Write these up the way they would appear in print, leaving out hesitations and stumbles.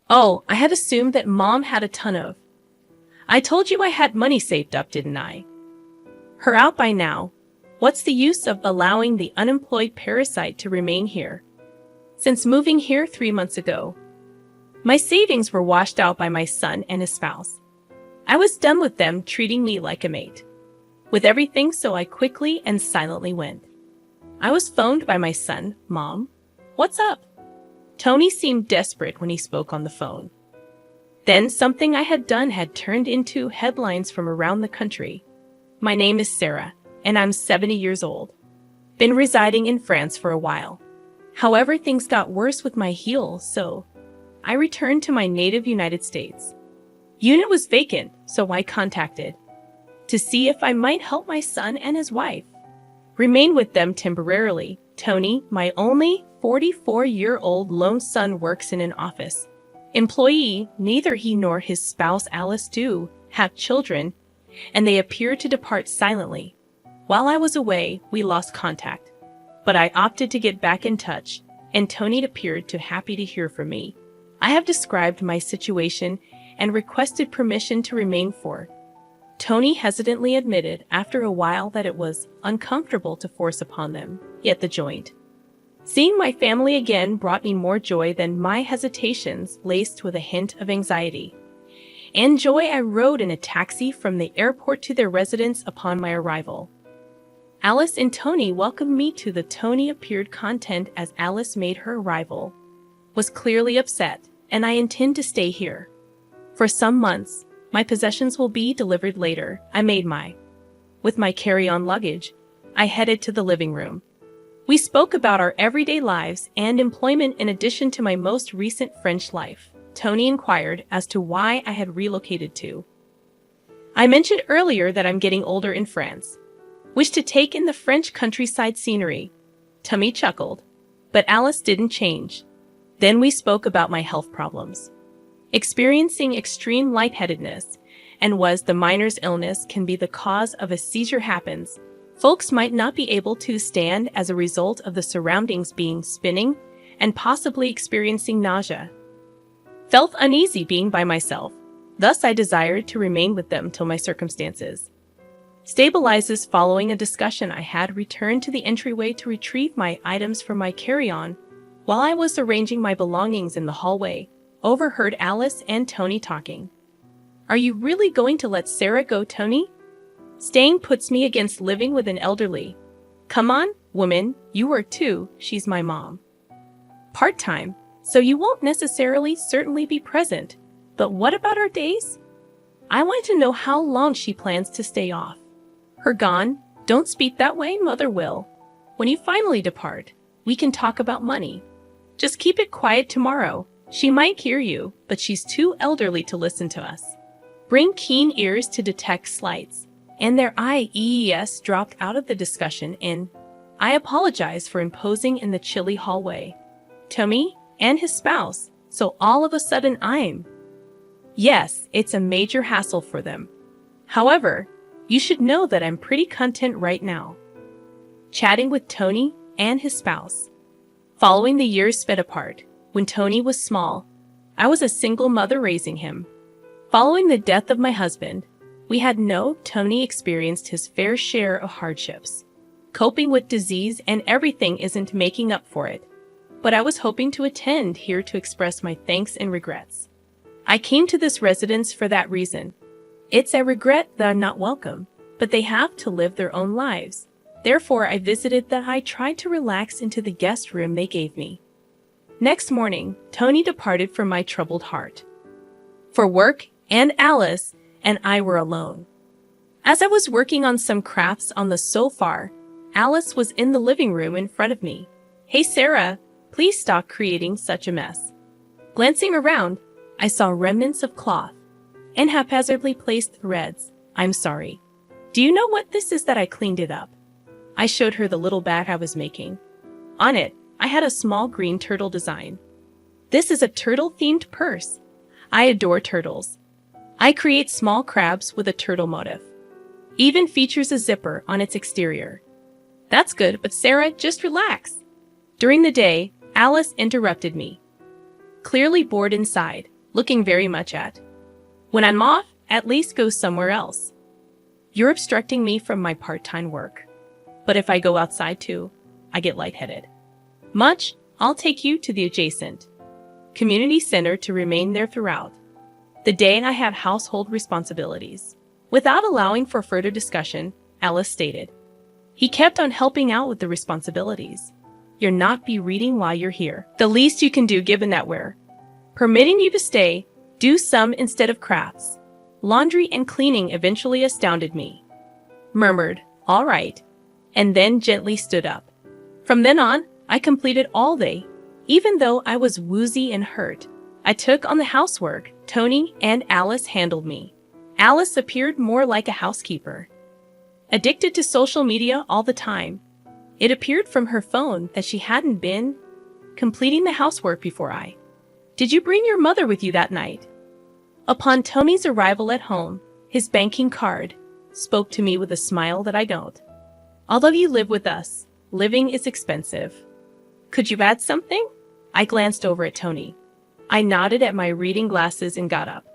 Oh, I had assumed that Mom had a ton of. I told you I had money saved up, didn't I? Her out by now. What's the use of allowing the unemployed parasite to remain here? Since moving here 3 months ago, my savings were washed out by my son and his spouse. I was done with them treating me like a mate. With everything, so I quickly and silently went. I was phoned by my son. Mom, what's up? Tony seemed desperate when he spoke on the phone. Then something I had done had turned into headlines from around the country. My name is Sarah, and I'm 70 years old. Been residing in France for a while. However, things got worse with my heel, so I returned to my native United States. Unit was vacant, so I contacted to see if I might help my son and his wife remain with them temporarily. Tony, my only 44-year-old lone son, works in an office employee. Neither he nor his spouse Alice do have children, and they appear to depart silently. While I was away, we lost contact, but I opted to get back in touch, and Tony appeared to happy to hear from me. I have described my situation and requested permission to remain for. Tony hesitantly admitted after a while that it was uncomfortable to force upon them, yet the joint. Seeing my family again brought me more joy than my hesitations, laced with a hint of anxiety. And joy, I rode in a taxi from the airport to their residence upon my arrival. Alice and Tony welcomed me to the Tony appeared content as Alice made her arrival. Was clearly upset, and I intend to stay here for some months. My possessions will be delivered later. I made with my carry-on luggage, I headed to the living room. We spoke about our everyday lives and employment in addition to my most recent French life. Tony inquired as to why I had relocated to. I mentioned earlier that I'm getting older in France. Wish to take in the French countryside scenery. Tony chuckled, but Alice didn't change. Then we spoke about my health problems. Experiencing extreme lightheadedness, and was the minor's illness can be the cause of a seizure happens. Folks might not be able to stand as a result of the surroundings being spinning and possibly experiencing nausea. Felt uneasy being by myself. Thus I desired to remain with them till my circumstances stabilizes. Following a discussion, I had returned to the entryway to retrieve my items from my carry-on. While I was arranging my belongings in the hallway, overheard Alice and Tony talking. Are you really going to let Sarah go, Tony? Staying puts me against living with an elderly. Come on, woman, you are too. She's my mom. Part-time, so you won't necessarily certainly be present. But what about our days? I want to know how long she plans to stay off. Her gone? Don't speak that way, Mother will. When you finally depart, we can talk about money. Just keep it quiet tomorrow. She might hear you, but she's too elderly to listen to us. Bring keen ears to detect slights. And their IES dropped out of the discussion in. I apologize for imposing in the chilly hallway. Tony and his spouse, so all of a sudden I'm. Yes, it's a major hassle for them. However, you should know that I'm pretty content right now. Chatting with Tony and his spouse. Following the years sped apart, when Tony was small, I was a single mother raising him. Following the death of my husband, Tony experienced his fair share of hardships. Coping with disease and everything isn't making up for it. But I was hoping to attend here to express my thanks and regrets. I came to this residence for that reason. It's a regret that I'm not welcome, but they have to live their own lives. Therefore, I visited that I tried to relax into the guest room they gave me. Next morning, Tony departed from my troubled heart for work, and Alice and I were alone. As I was working on some crafts on the sofa, Alice was in the living room in front of me. Hey Sarah, please stop creating such a mess. Glancing around, I saw remnants of cloth and haphazardly placed threads. I'm sorry. Do you know what this is that I cleaned it up? I showed her the little bag I was making. On it, I had a small green turtle design. This is a turtle-themed purse. I adore turtles. I create small crabs with a turtle motif. Even features a zipper on its exterior. That's good, but Sarah, just relax. During the day, Alice interrupted me. Clearly bored inside, looking very much at. When I'm off, at least go somewhere else. You're obstructing me from my part-time work. But if I go outside too, I get lightheaded. Much, I'll take you to the adjacent community center to remain there throughout the day I have household responsibilities. Without allowing for further discussion, Alice stated, he kept on helping out with the responsibilities. You'll not be reading while you're here. The least you can do given that we're permitting you to stay, do some instead of crafts. Laundry and cleaning eventually astounded me. Murmured, all right, and then gently stood up. From then on, I completed all day. Even though I was woozy and hurt, I took on the housework. Tony and Alice handled me. Alice appeared more like a housekeeper, addicted to social media all the time. It appeared from her phone that she hadn't been completing the housework before I. Did you bring your mother with you that night? Upon Tony's arrival at home, his banking card spoke to me with a smile that I don't. Although you live with us, living is expensive. Could you add something? I glanced over at Tony. I nodded at my reading glasses and got up.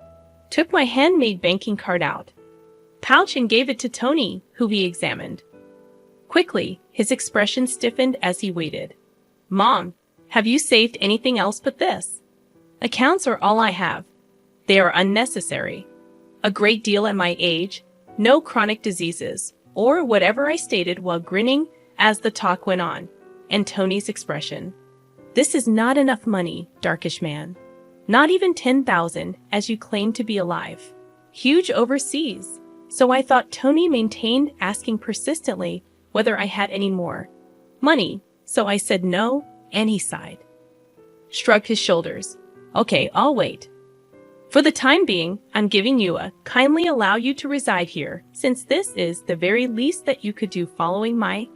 Took my handmade banking card out, pouch and gave it to Tony, who he examined. Quickly, his expression stiffened as he waited. Mom, have you saved anything else but this? Accounts are all I have. They are unnecessary. A great deal at my age, no chronic diseases, or whatever I stated while grinning as the talk went on, and Tony's expression. This is not enough money, darkish man. Not even 10,000, as you claim to be alive. Huge overseas. So I thought Tony maintained asking persistently whether I had any more money. So I said no, and he sighed. Shrugged his shoulders. Okay, I'll wait. For the time being, I'm giving you a kindly allow you to reside here, since this is the very least that you could do following my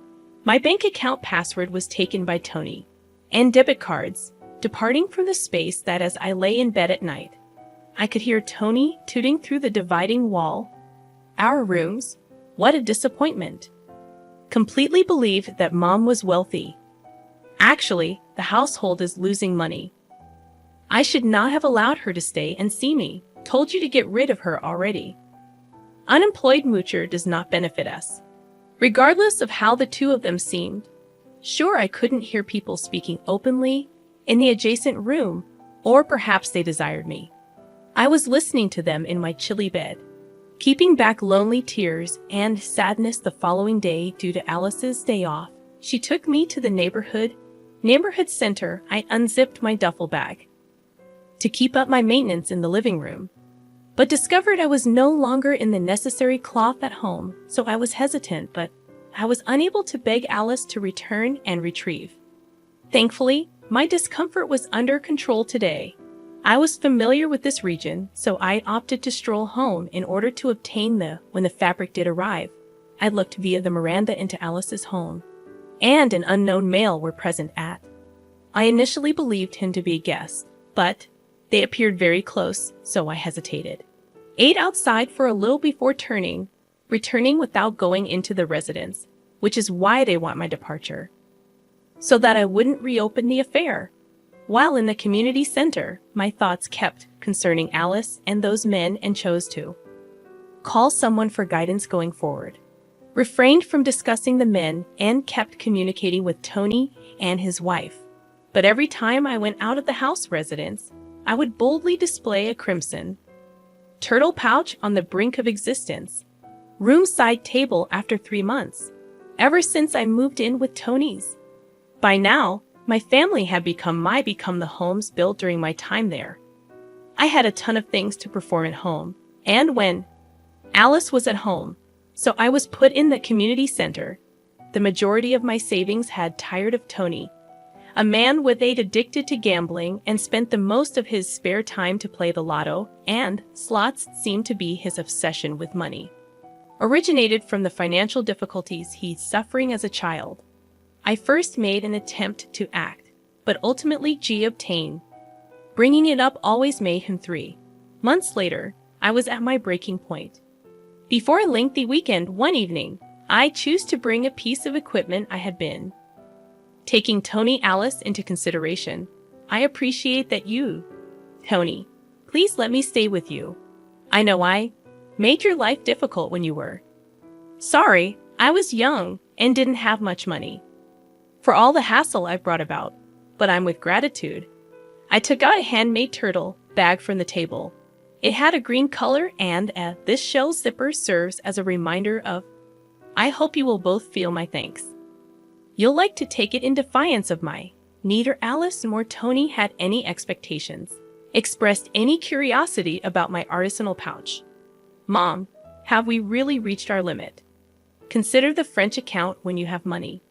bank account password was taken by Tony, and debit cards, departing from the space that as I lay in bed at night, I could hear Tony tooting through the dividing wall. Our rooms? What a disappointment. Completely believed that Mom was wealthy. Actually, the household is losing money. I should not have allowed her to stay and see me. Told you to get rid of her already. Unemployed moocher does not benefit us. Regardless of how the two of them seemed. Sure, I couldn't hear people speaking openly in the adjacent room, or perhaps they desired me. I was listening to them in my chilly bed, keeping back lonely tears and sadness the following day due to Alice's day off. She took me to the neighborhood center. I unzipped my duffel bag to keep up my maintenance in the living room, but discovered I was no longer in the necessary cloth at home, so I was hesitant, but I was unable to beg Alice to return and retrieve. Thankfully, my discomfort was under control today. I was familiar with this region, so I opted to stroll home in order to obtain when the fabric did arrive. I looked via the veranda into Alice's home, and an unknown male were present at. I initially believed him to be a guest, but they appeared very close, so I hesitated. Ate outside for a little before returning without going into the residence, which is why they want my departure, so that I wouldn't reopen the affair. While in the community center, my thoughts kept concerning Alice and those men and chose to call someone for guidance going forward. Refrained from discussing the men and kept communicating with Tony and his wife. But every time I went out of the house residence, I would boldly display a crimson turtle pouch on the brink of existence. Room side table after 3 months. Ever since I moved in with Tony's. By now, my family had become the homes built during my time there. I had a ton of things to perform at home, and when Alice was at home, so I was put in the community center. The majority of my savings had tired of Tony, a man with age addicted to gambling and spent the most of his spare time to play the lotto, and slots seemed to be his obsession with money. Originated from the financial difficulties he's suffering as a child. I first made an attempt to act, but ultimately obtained. Bringing it up always made him 3 months later, I was at my breaking point. Before a lengthy weekend one evening, I chose to bring a piece of equipment I had been taking Tony Alice into consideration. I appreciate that you, Tony, Please let me stay with you. I know I made your life difficult when you were. Sorry, I was young and didn't have much money. For all the hassle I've brought about, but I'm with gratitude. I took out a handmade turtle bag from the table. It had a green color and this shell zipper serves as a reminder of, I hope you will both feel my thanks. You'll like to take it in defiance of my. Neither Alice nor Tony had any expectations, expressed any curiosity about my artisanal pouch. Mom, have we really reached our limit? Consider the French account when you have money.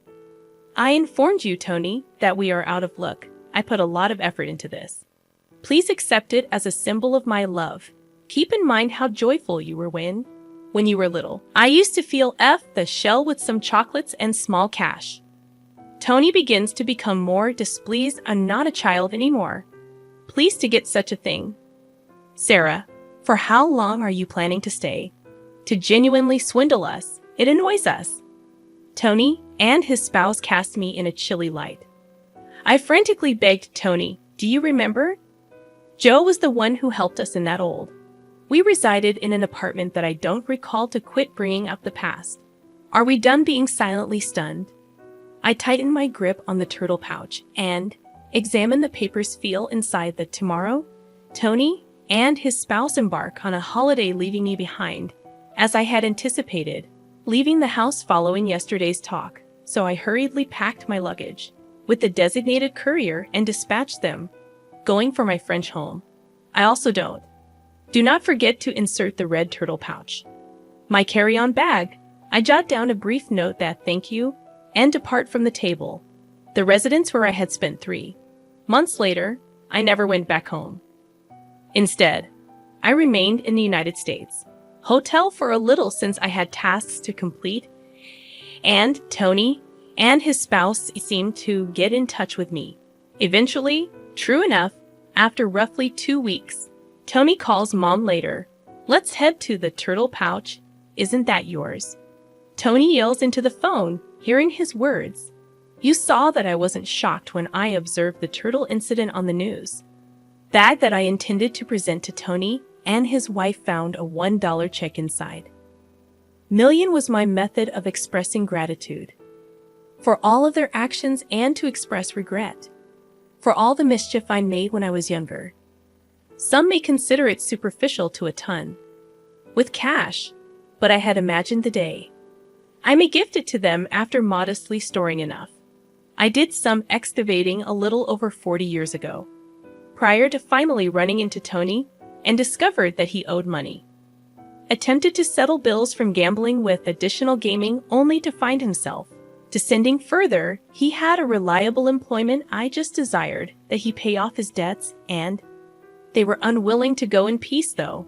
I informed you, Tony, that we are out of luck. I put a lot of effort into this. Please accept it as a symbol of my love. Keep in mind how joyful you were when you were little. I used to feel the shell with some chocolates and small cash. Tony begins to become more displeased. I'm not a child anymore. Pleased to get such a thing. Sarah, for how long are you planning to stay? To genuinely swindle us. It annoys us. Tony and his spouse cast me in a chilly light. I frantically begged Tony, do you remember? Joe was the one who helped us in that old. We resided in an apartment that I don't recall to quit bringing up the past. Are we done being silently stunned? I tightened my grip on the turtle pouch and examined the papers feel inside the tomorrow. Tony and his spouse embark on a holiday leaving me behind, as I had anticipated, leaving the house following yesterday's talk, so I hurriedly packed my luggage with the designated courier and dispatched them, going for my French home. I also do not forget to insert the red turtle pouch. My carry-on bag. I jot down a brief note that thank you and depart from the table, the residence where I had spent 3 months later. I never went back home. Instead, I remained in the United States hotel for a little since I had tasks to complete, and Tony and his spouse seemed to get in touch with me. Eventually, true enough, after roughly 2 weeks, Tony calls Mom later. Let's head to the turtle pouch. Isn't that yours? Tony yells into the phone, hearing his words. You saw that I wasn't shocked when I observed the turtle incident on the news. Bag that I intended to present to Tony and his wife found a $1 check inside. Million was my method of expressing gratitude for all of their actions and to express regret for all the mischief I made when I was younger. Some may consider it superficial to a ton with cash, but I had imagined the day I may gift it to them after modestly storing enough. I did some excavating a little over 40 years ago, prior to finally running into Tony and discovered that he owed money. Attempted to settle bills from gambling with additional gaming only to find himself descending further. He had a reliable employment. I just desired that he pay off his debts, and they were unwilling to go in peace though.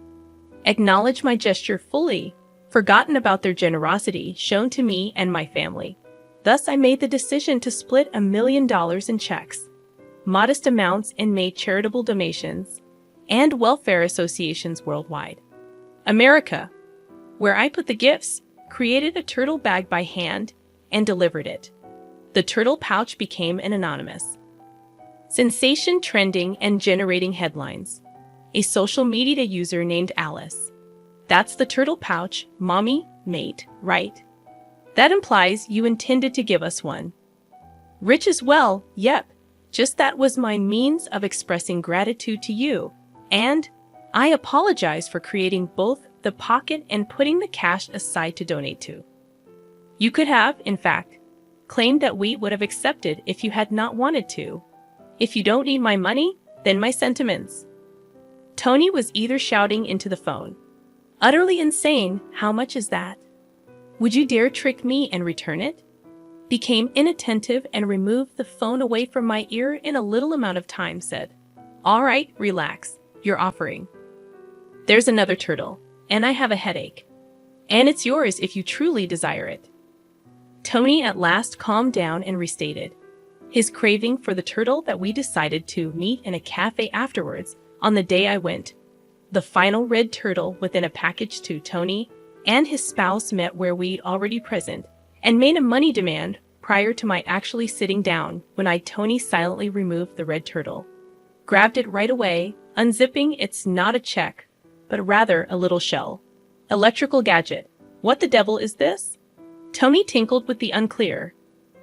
Acknowledge my gesture fully, forgotten about their generosity shown to me and my family. Thus I made the decision to split $1 million in checks, modest amounts, and made charitable donations and welfare associations worldwide. America, where I put the gifts, created a turtle bag by hand and delivered it. The turtle pouch became an anonymous sensation, trending and generating headlines. A social media user named Alice. That's the turtle pouch, mommy, mate, right? That implies you intended to give us one. Rich as well, yep. Just that was my means of expressing gratitude to you. And I apologize for creating both the pocket and putting the cash aside to donate to. You could have, in fact, claimed that we would have accepted if you had not wanted to. If you don't need my money, then my sentiments. Tony was either shouting into the phone. Utterly insane, how much is that? Would you dare trick me and return it? Became inattentive and removed the phone away from my ear in a little amount of time, said, all right, relax, you're offering. There's another turtle, and I have a headache. And it's yours if you truly desire it. Tony at last calmed down and restated his craving for the turtle that we decided to meet in a cafe afterwards on the day I went. The final red turtle within a package to Tony and his spouse met where we'd already present and made a money demand prior to my actually sitting down when Tony silently removed the red turtle. Grabbed it right away, Unzipping, it's not a check, but rather a little shell. Electrical gadget. What the devil is this? Tony tinkled with the unclear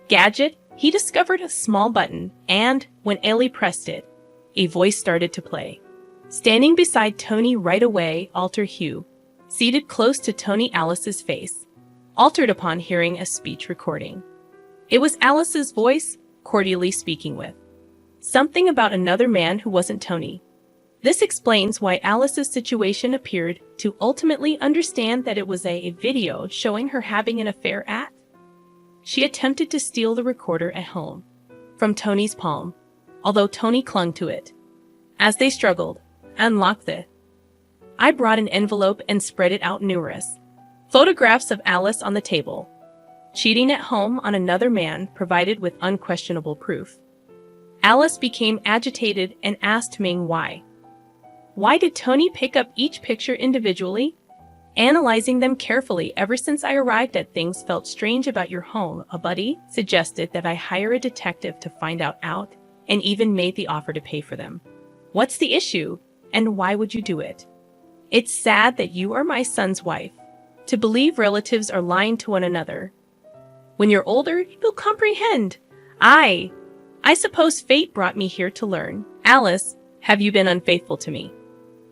gadget. He discovered a small button, and when Ellie pressed it, a voice started to play. Standing beside Tony right away, Alter Hugh, seated close to Tony Alice's face, altered upon hearing a speech recording. It was Alice's voice, cordially speaking with something about another man who wasn't Tony. This explains why Alice's situation appeared to ultimately understand that it was a video showing her having an affair at. She attempted to steal the recorder at home from Tony's palm, although Tony clung to it. As they struggled, unlocked it. I brought an envelope and spread it out numerous photographs of Alice on the table. Cheating at home on another man provided with unquestionable proof. Alice became agitated and asked Ming why. Why did Tony pick up each picture individually? Analyzing them carefully ever since I arrived at things felt strange about your home. A buddy suggested that I hire a detective to find out, and even made the offer to pay for them. What's the issue, and why would you do it? It's sad that you are my son's wife. To believe relatives are lying to one another. When you're older, you'll comprehend. I suppose fate brought me here to learn. Alice, have you been unfaithful to me?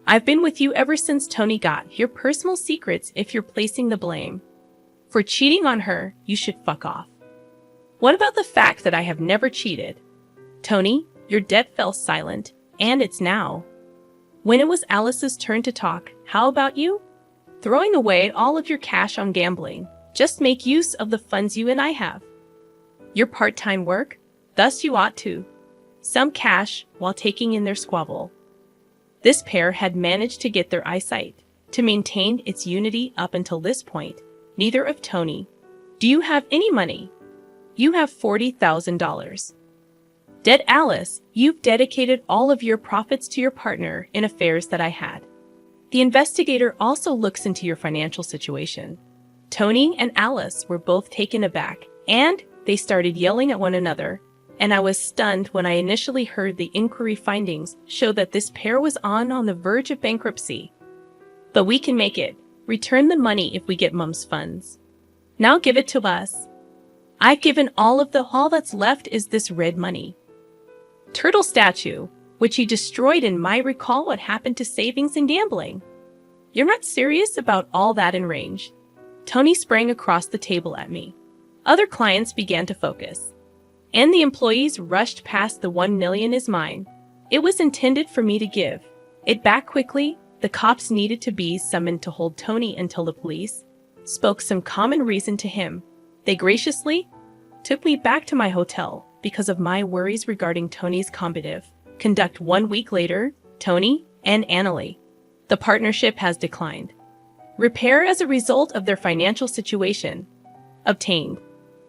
I've been with you ever since Tony got your personal secrets. If you're placing the blame for cheating on her, you should fuck off. What about the fact that I have never cheated? Tony, your debt fell silent, and it's now. When it was Alice's turn to talk, how about you? Throwing away all of your cash on gambling. Just make use of the funds you and I have. Your part-time work, thus you ought to. Some cash while taking in their squabble. This pair had managed to get their eyesight to maintain its unity up until this point. Neither of Tony. Do you have any money? You have $40,000. Dead Alice, you've dedicated all of your profits to your partner in affairs that I had. The investigator also looks into your financial situation. Tony and Alice were both taken aback, and they started yelling at one another, and I was stunned when I initially heard the inquiry findings show that this pair was on the verge of bankruptcy. But we can make it. Return the money if we get Mom's funds. Now give it to us. I've given all that's left is this red money. Turtle statue, which he destroyed in my recall what happened to savings and gambling. You're not serious about all that in range. Tony sprang across the table at me. Other clients began to focus. And the employees rushed past. The $1 million is mine. It was intended for me to give it back quickly. The cops needed to be summoned to hold Tony until the police spoke some common reason to him. They graciously took me back to my hotel because of my worries regarding Tony's combative conduct. 1 week later, Tony and Annalie. The partnership has declined. Repair as a result of their financial situation. Obtained.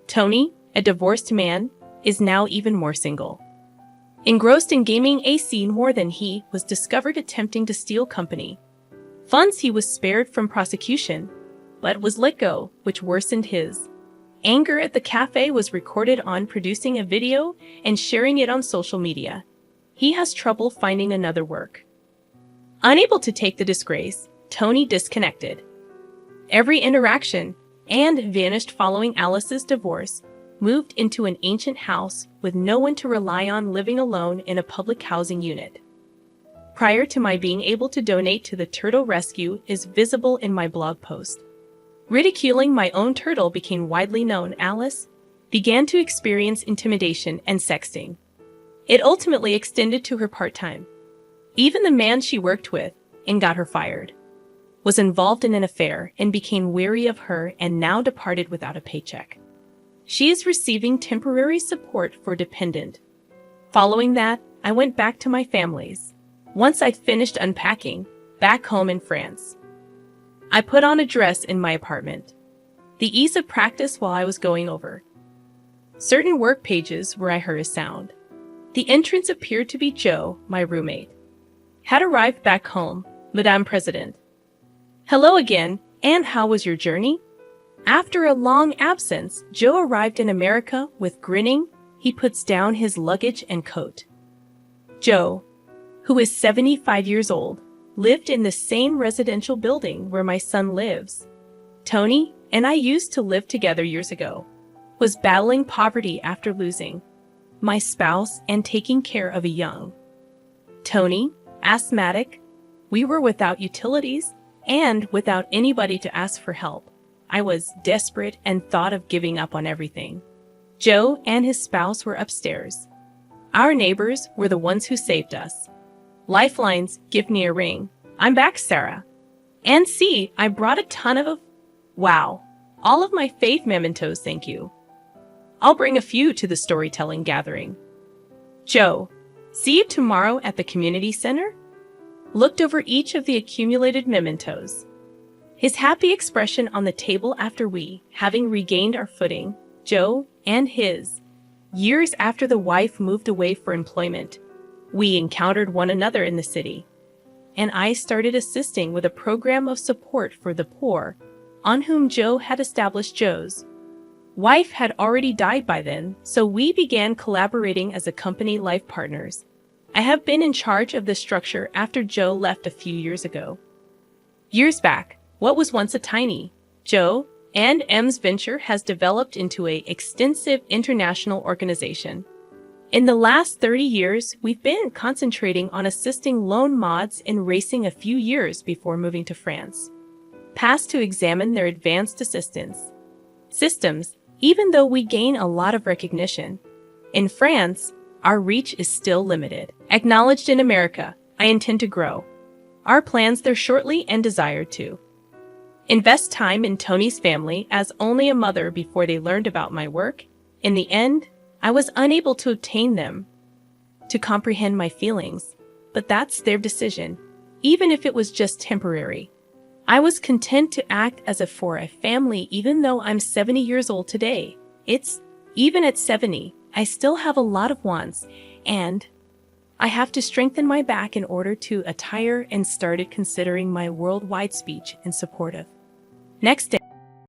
Tony, a divorced man, is now even more single. Engrossed in gaming AC more than he was discovered attempting to steal company funds. He was spared from prosecution, but was let go, which worsened his anger at the cafe. Was recorded on producing a video and sharing it on social media. He has trouble finding another work. Unable to take the disgrace, Tony disconnected every interaction and vanished following Alice's divorce. Moved into an ancient house with no one to rely on, living alone in a public housing unit. Prior to my being able to donate to the turtle rescue is visible in my blog post. Ridiculing my own turtle became widely known. Alice began to experience intimidation and sexting. It ultimately extended to her part-time. Even the man she worked with and got her fired was involved in an affair and became weary of her and now departed without a paycheck. She is receiving temporary support for dependent. Following that, I went back to my family's. Once I'd finished unpacking, back home in France, I put on a dress in my apartment. The ease of practice while I was going over certain work pages where I heard a sound. The entrance appeared to be Joe, my roommate. Had arrived back home, Madame President. Hello again, and how was your journey? After a long absence, Joe arrived in America with grinning. He puts down his luggage and coat. Joe, who is 75 years old, lived in the same residential building where my son lives. Tony and I used to live together years ago, was battling poverty after losing my spouse and taking care of a young Tony, asthmatic. We were without utilities and without anybody to ask for help. I was desperate and thought of giving up on everything. Joe and his spouse were upstairs. Our neighbors were the ones who saved us. Lifelines, give me a ring. I'm back, Sarah. And see, I brought a ton of... Wow. All of my faith mementos, thank you. I'll bring a few to the storytelling gathering. Joe, see you tomorrow at the community center? Looked over each of the accumulated mementos. His happy expression on the table after we, having regained our footing, Joe and his. Years after the wife moved away for employment, we encountered one another in the city, and I started assisting with a program of support for the poor, on whom Joe had established. Joe's wife had already died by then, so we began collaborating as a company life partners. I have been in charge of the structure after Joe left a few years ago. Years back, what was once a tiny Joe and M's venture has developed into an extensive international organization. In the last 30 years, we've been concentrating on assisting lone mods in racing a few years before moving to France. Passed to examine their advanced assistance systems, even though we gain a lot of recognition. In France, our reach is still limited. Acknowledged in America, I intend to grow our plans there shortly and desire to invest time in Tony's family as only a mother before they learned about my work. In the end, I was unable to obtain them to comprehend my feelings, but that's their decision, even if it was just temporary. I was content to act as if for a family even though I'm 70 years old today. Even at 70, I still have a lot of wants, and I have to strengthen my back in order to attire and started considering my worldwide speech in support of. Next day.